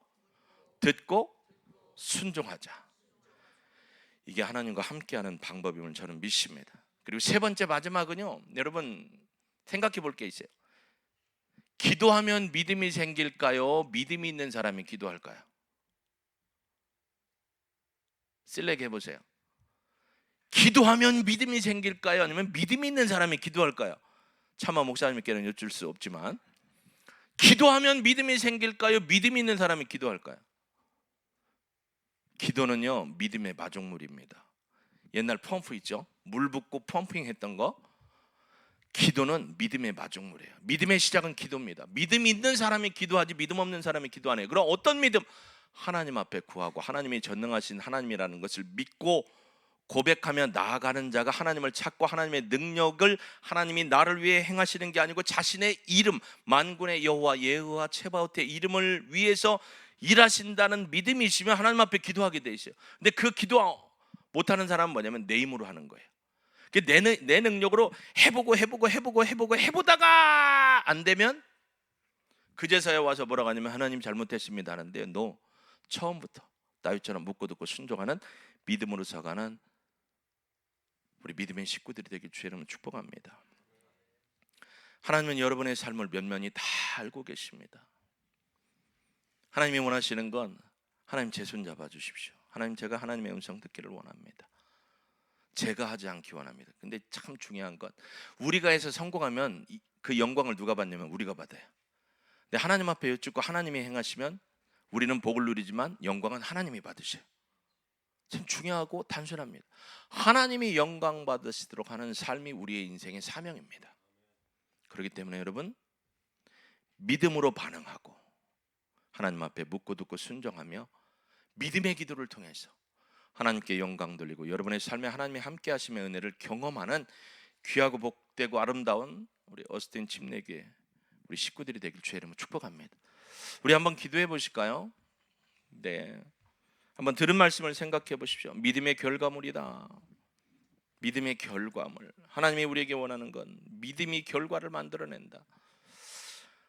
듣고 순종하자. 이게 하나님과 함께하는 방법임을 저는 믿습니다. 그리고 세 번째, 마지막은요, 여러분 생각해 볼 게 있어요. 기도하면 믿음이 생길까요? 믿음이 있는 사람이 기도할까요? 실렉 해보세요. 기도하면 믿음이 생길까요? 아니면 믿음이 있는 사람이 기도할까요? 차마 목사님께는 여쭐 수 없지만, 기도하면 믿음이 생길까요? 믿음이 있는 사람이 기도할까요? 기도는요, 믿음의 마중물입니다. 옛날 펌프 있죠? 물 붓고 펌핑 했던 거. 기도는 믿음의 마중물이에요. 믿음의 시작은 기도입니다. 믿음이 있는 사람이 기도하지 믿음 없는 사람이 기도 안 해요. 그럼 어떤 믿음? 하나님 앞에 구하고 하나님이 전능하신 하나님이라는 것을 믿고 고백하며 나아가는 자가 하나님을 찾고, 하나님의 능력을, 하나님이 나를 위해 행하시는 게 아니고 자신의 이름, 만군의 여호와 예호와 체바오트의 이름을 위해서 일하신다는 믿음이 있으면 하나님 앞에 기도하게 돼 있어요. 근데 그 기도 못하는 사람은 뭐냐면 내 힘으로 하는 거예요. 내 능력으로 해보다가 안 되면 그제서야 와서 뭐라고 하냐면 하나님 잘못했습니다 하는데, 너 처음부터 다윗처럼 묻고 듣고 순종하는 믿음으로 서가는 우리 믿음의 식구들이 되길 주의 이름으로 축복합니다. 하나님은 여러분의 삶을 면면히 다 알고 계십니다. 하나님이 원하시는 건, 하나님 제 손 잡아 주십시오. 하나님 제가 하나님의 음성 듣기를 원합니다. 제가 하지 않기 원합니다. 근데 참 중요한 건, 우리가 해서 성공하면 그 영광을 누가 받냐면 우리가 받아요. 근데 하나님 앞에 여쭙고 하나님이 행하시면 우리는 복을 누리지만 영광은 하나님이 받으셔요. 참 중요하고 단순합니다. 하나님이 영광 받으시도록 하는 삶이 우리의 인생의 사명입니다. 그렇기 때문에 여러분, 믿음으로 반응하고 하나님 앞에 묻고 듣고 순종하며 믿음의 기도를 통해서 하나님께 영광 돌리고 여러분의 삶에 하나님이 함께 하심의 은혜를 경험하는 귀하고 복되고 아름다운 우리 어스틴 침례교회 우리 식구들이 되길 주의 이름으로 축복합니다. 우리 한번 기도해 보실까요? 네, 한번 들은 말씀을 생각해 보십시오. 믿음의 결과물이다. 믿음의 결과물. 하나님이 우리에게 원하는 건 믿음이 결과를 만들어낸다.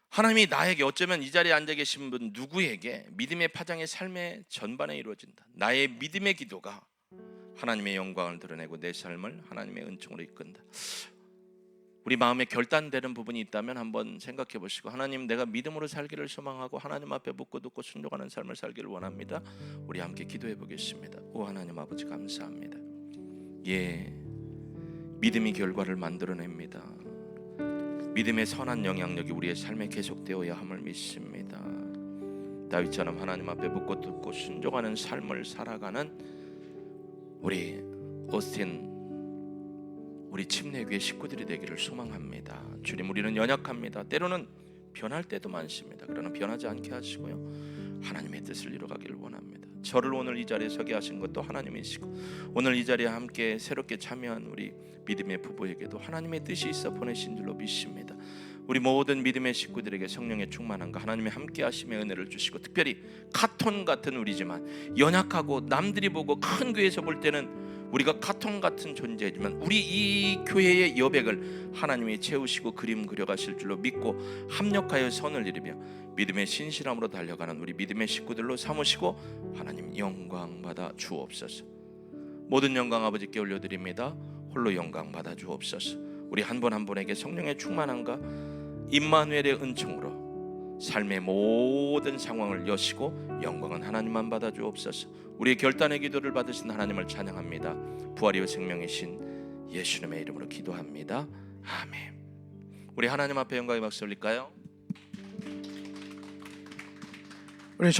하나님이 나에게, 어쩌면 이 자리에 앉아 계신 분 누구에게 믿음의 파장의 삶의 전반에 이루어진다. 나의 믿음의 기도가 하나님의 영광을 드러내고 내 삶을 하나님의 은총으로 이끈다. 우리 마음에 결단되는 부분이 있다면 한번 생각해 보시고, 하나님, 내가 믿음으로 살기를 소망하고 하나님 앞에 묻고 듣고 순종하는 삶을 살기를 원합니다. 우리 함께 기도해 보겠습니다. 오 하나님 아버지, 감사합니다. 예, 믿음이 결과를 만들어냅니다. 믿음의 선한 영향력이 우리의 삶에 계속되어야 함을 믿습니다. 다윗처럼 하나님 앞에 묻고 듣고 순종하는 삶을 살아가는 우리 오스틴 우리 침례교회 식구들이 되기를 소망합니다. 주님, 우리는 연약합니다. 때로는 변할 때도 많습니다. 그러나 변하지 않게 하시고요, 하나님의 뜻을 이루어가기를 원합니다. 저를 오늘 이 자리에 서게 하신 것도 하나님이시고, 오늘 이 자리에 함께 새롭게 참여한 우리 믿음의 부부에게도 하나님의 뜻이 있어 보내신 줄로 믿습니다. 우리 모든 믿음의 식구들에게 성령의 충만함과 하나님의 함께 하심의 은혜를 주시고, 특별히 카톤 같은 우리지만 연약하고 남들이 보고 큰 교회에서 볼 때는 우리가 카톤 같은 존재지만 우리 이 교회의 여백을 하나님이 채우시고 그림 그려가실 줄로 믿고 합력하여 선을 이루며 믿음의 신실함으로 달려가는 우리 믿음의 식구들로 삼으시고 하나님 영광 받아 주옵소서. 모든 영광 아버지께 올려드립니다. 홀로 영광 받아 주옵소서. 우리 한 분 한 분에게 성령의 충만함과 임마누엘의 은총으로 삶의 모든 상황을 여시고 영광은 하나님만 받아 주옵소서. 우리의 결단의 기도를 받으신 하나님을 찬양합니다. 부활이요 생명이신 예수님의 이름으로 기도합니다. 아멘. 우리 하나님 앞에 영광의 박수 올릴까요? 우리